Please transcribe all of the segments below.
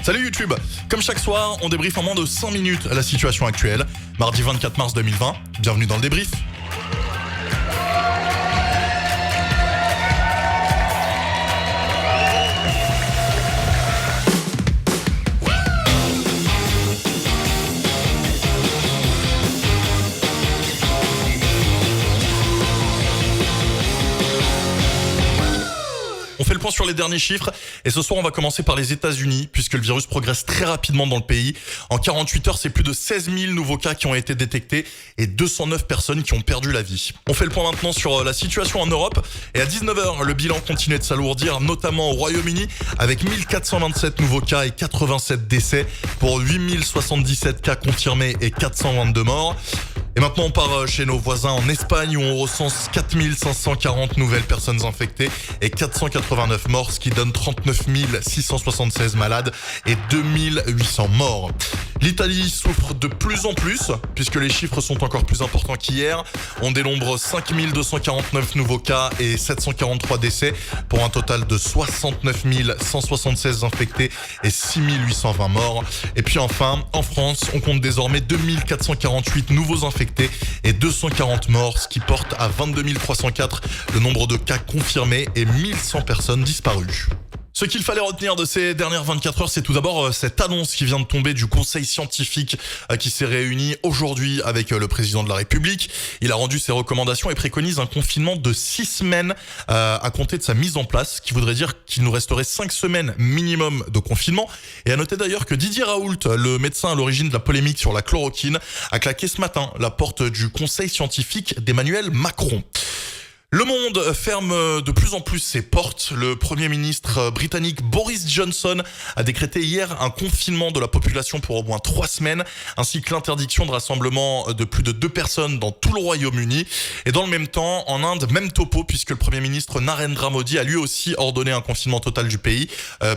Salut YouTube. Comme chaque soir, on débriefe en moins de 5 minutes la situation actuelle. Mardi 24 mars 2020, bienvenue dans le débrief. On fait le point sur les derniers chiffres et ce soir on va commencer par les États-Unis puisque le virus progresse très rapidement dans le pays. En 48 heures, c'est plus de 16 000 nouveaux cas qui ont été détectés et 209 personnes qui ont perdu la vie. On fait le point maintenant sur la situation en Europe et à 19h, le bilan continue de s'alourdir, notamment au Royaume-Uni avec 1427 nouveaux cas et 87 décès pour 8077 cas confirmés et 422 morts. Et maintenant on part chez nos voisins en Espagne où on recense 4540 nouvelles personnes infectées et 489 morts, ce qui donne 39 676 malades et 2800 morts. L'Italie souffre de plus en plus puisque les chiffres sont encore plus importants qu'hier. On dénombre 5249 nouveaux cas et 743 décès pour un total de 69 176 infectés et 6820 morts. Et puis enfin, en France, on compte désormais 2448 nouveaux infectés et 240 morts, ce qui porte à 22 304 le nombre de cas confirmés et 1100 personnes disparues. Ce qu'il fallait retenir de ces dernières 24 heures, c'est tout d'abord cette annonce qui vient de tomber du Conseil scientifique qui s'est réuni aujourd'hui avec le président de la République. Il a rendu ses recommandations et préconise un confinement de 6 semaines à compter de sa mise en place, ce qui voudrait dire qu'il nous resterait 5 semaines minimum de confinement. Et à noter d'ailleurs que Didier Raoult, le médecin à l'origine de la polémique sur la chloroquine, a claqué ce matin la porte du Conseil scientifique d'Emmanuel Macron. Le monde ferme de plus en plus ses portes. Le Premier ministre britannique Boris Johnson a décrété hier un confinement de la population pour au moins 3 semaines, ainsi que l'interdiction de rassemblement de plus de 2 personnes dans tout le Royaume-Uni. Et dans le même temps, en Inde, même topo, puisque le Premier ministre Narendra Modi a lui aussi ordonné un confinement total du pays,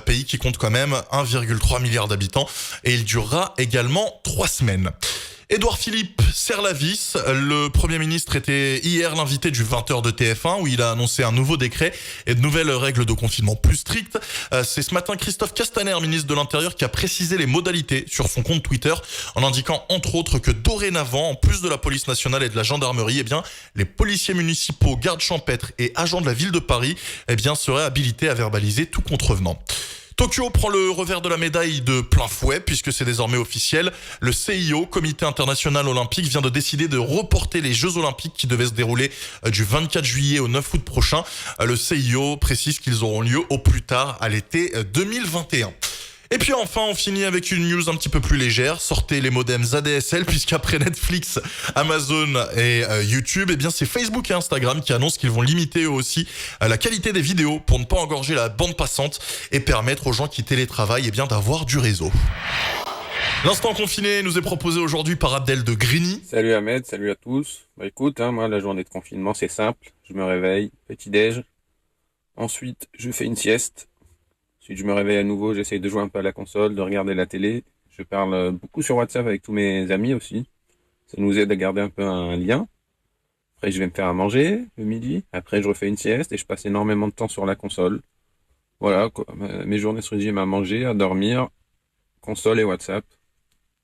pays qui compte quand même 1,3 milliard d'habitants, et il durera également 3 semaines. Édouard Philippe serre la vis. Le Premier ministre était hier l'invité du 20h de TF1 où il a annoncé un nouveau décret et de nouvelles règles de confinement plus strictes. C'est ce matin Christophe Castaner, ministre de l'Intérieur, qui a précisé les modalités sur son compte Twitter en indiquant entre autres que dorénavant, en plus de la police nationale et de la gendarmerie, les policiers municipaux, gardes champêtres et agents de la ville de Paris, seraient habilités à verbaliser tout contrevenant. Tokyo prend le revers de la médaille de plein fouet puisque c'est désormais officiel. Le CIO, Comité international olympique, vient de décider de reporter les Jeux olympiques qui devaient se dérouler du 24 juillet au 9 août prochain. Le CIO précise qu'ils auront lieu au plus tard à l'été 2021. Et puis enfin, on finit avec une news un petit peu plus légère. Sortez les modems ADSL puisqu'après Netflix, Amazon et YouTube, c'est Facebook et Instagram qui annoncent qu'ils vont limiter eux aussi la qualité des vidéos pour ne pas engorger la bande passante et permettre aux gens qui télétravaillent d'avoir du réseau. L'instant confiné nous est proposé aujourd'hui par Abdel de Grigny. Salut Ahmed, salut à tous. Écoute, moi la journée de confinement c'est simple. Je me réveille, petit déj. Ensuite, je fais une sieste. Ensuite, je me réveille à nouveau, j'essaye de jouer un peu à la console, de regarder la télé. Je parle beaucoup sur WhatsApp avec tous mes amis aussi. Ça nous aide à garder un peu un lien. Après, je vais me faire à manger le midi. Après, je refais une sieste et je passe énormément de temps sur la console. Voilà, mes journées se résument à manger, à dormir, console et WhatsApp.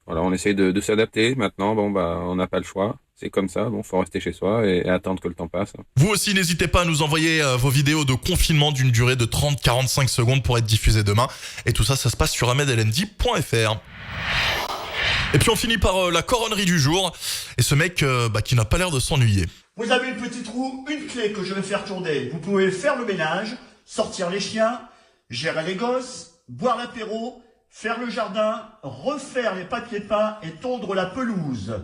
Voilà, on essaye de s'adapter. Maintenant, on n'a pas le choix. C'est comme ça, faut rester chez soi et attendre que le temps passe. Vous aussi, n'hésitez pas à nous envoyer vos vidéos de confinement d'une durée de 30-45 secondes pour être diffusées demain. Et tout ça, ça se passe sur ahmedlnd.fr. Et puis on finit par la coronnerie du jour. Et ce mec qui n'a pas l'air de s'ennuyer. Vous avez une petite roue, une clé que je vais faire tourner. Vous pouvez faire le ménage, sortir les chiens, gérer les gosses, boire l'apéro, faire le jardin, refaire les papiers peints et tondre la pelouse.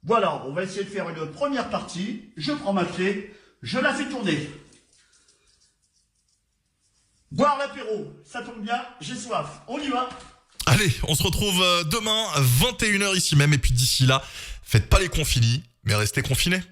Voilà, on va essayer de faire une première partie. Je prends ma clé, je la fais tourner. Boire l'apéro, ça tombe bien, j'ai soif. On y va. Allez, on se retrouve demain, 21h ici même. Et puis d'ici là, faites pas les confinis, mais restez confinés.